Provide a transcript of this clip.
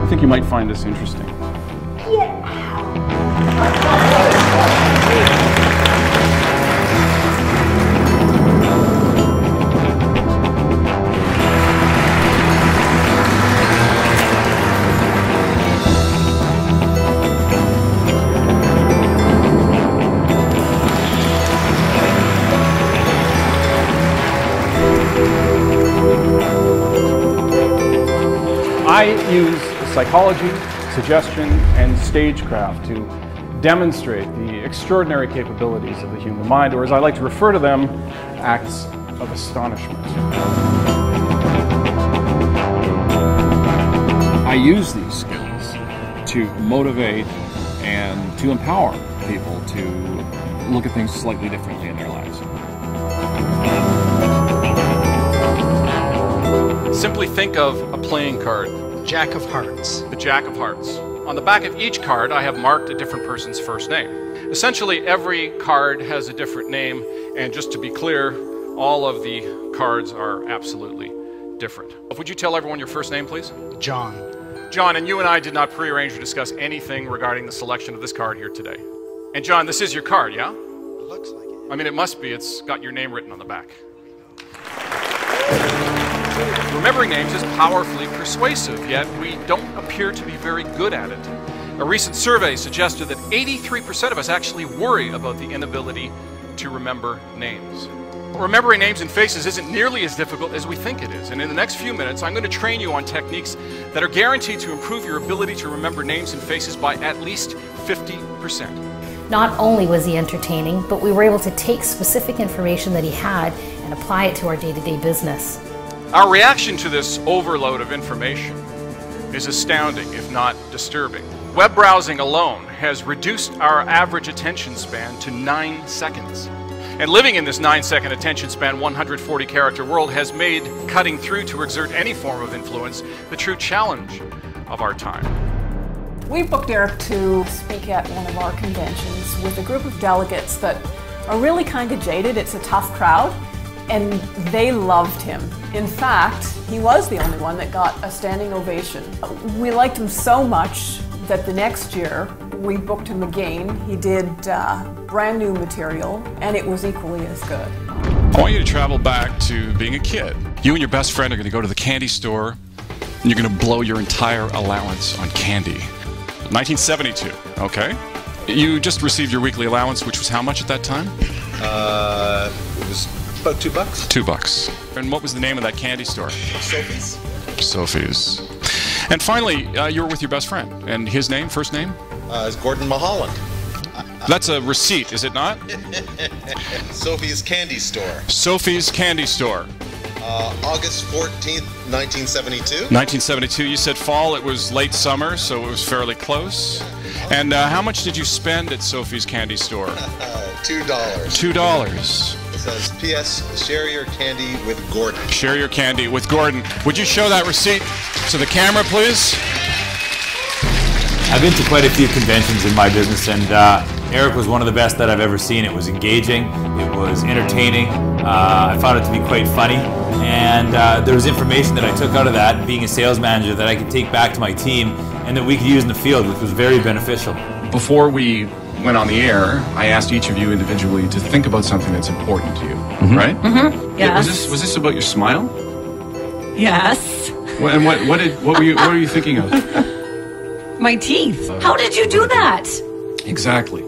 I think you might find this interesting. Get out. I use psychology, suggestion, and stagecraft to demonstrate the extraordinary capabilities of the human mind, or as I like to refer to them, acts of astonishment. I use these skills to motivate and to empower people to look at things slightly differently in their lives. Simply think of a playing card. Jack of Hearts. The Jack of Hearts. On the back of each card, I have marked a different person's first name. Essentially, every card has a different name, and just to be clear, all of the cards are absolutely different. Would you tell everyone your first name, please? John. John, and you and I did not prearrange to discuss anything regarding the selection of this card here today. And John, this is your card, yeah? It looks like it. I mean, it must be. It's got your name written on the back. Remembering names is powerfully persuasive, yet we don't appear to be very good at it. A recent survey suggested that 83% of us actually worry about the inability to remember names. Remembering names and faces isn't nearly as difficult as we think it is, and in the next few minutes I'm going to train you on techniques that are guaranteed to improve your ability to remember names and faces by at least 50%. Not only was he entertaining, but we were able to take specific information that he had and apply it to our day-to-day business. Our reaction to this overload of information is astounding, if not disturbing. Web browsing alone has reduced our average attention span to 9 seconds. And living in this 9-second attention span, 140-character world has made cutting through to exert any form of influence the true challenge of our time. We booked Eric to speak at one of our conventions with a group of delegates that are really kind of jaded. It's a tough crowd, and they loved him. In fact, he was the only one that got a standing ovation. We liked him so much that the next year we booked him again. He did brand new material, and it was equally as good. I want you to travel back to being a kid. You and your best friend are going to go to the candy store, and you're going to blow your entire allowance on candy. 1972, okay? You just received your weekly allowance, which was how much at that time? It was about $2. $2. And what was the name of that candy store? Sophie's. Sophie's. And finally, you were with your best friend. And his name, first name? It's Gordon Mulholland. That's a receipt, is it not? Sophie's Candy Store. Sophie's Candy Store. August 14th, 1972. 1972, you said fall. It was late summer, so it was fairly close. And how much did you spend at Sophie's Candy Store? $2. $2. It says, P.S. Share your candy with Gordon. Share your candy with Gordon. Would you show that receipt to the camera, please? I've been to quite a few conventions in my business, and Eric was one of the best that I've ever seen. It was engaging, it was entertaining, I found it to be quite funny, and there was information that I took out of that, being a sales manager, that I could take back to my team and that we could use in the field, which was very beneficial. Before we went on the air, I asked each of you individually to think about something that's important to you, right? Mm-hmm. Yes. Was this about your smile? Yes. And what were you thinking of? My teeth. How did you do that? Exactly.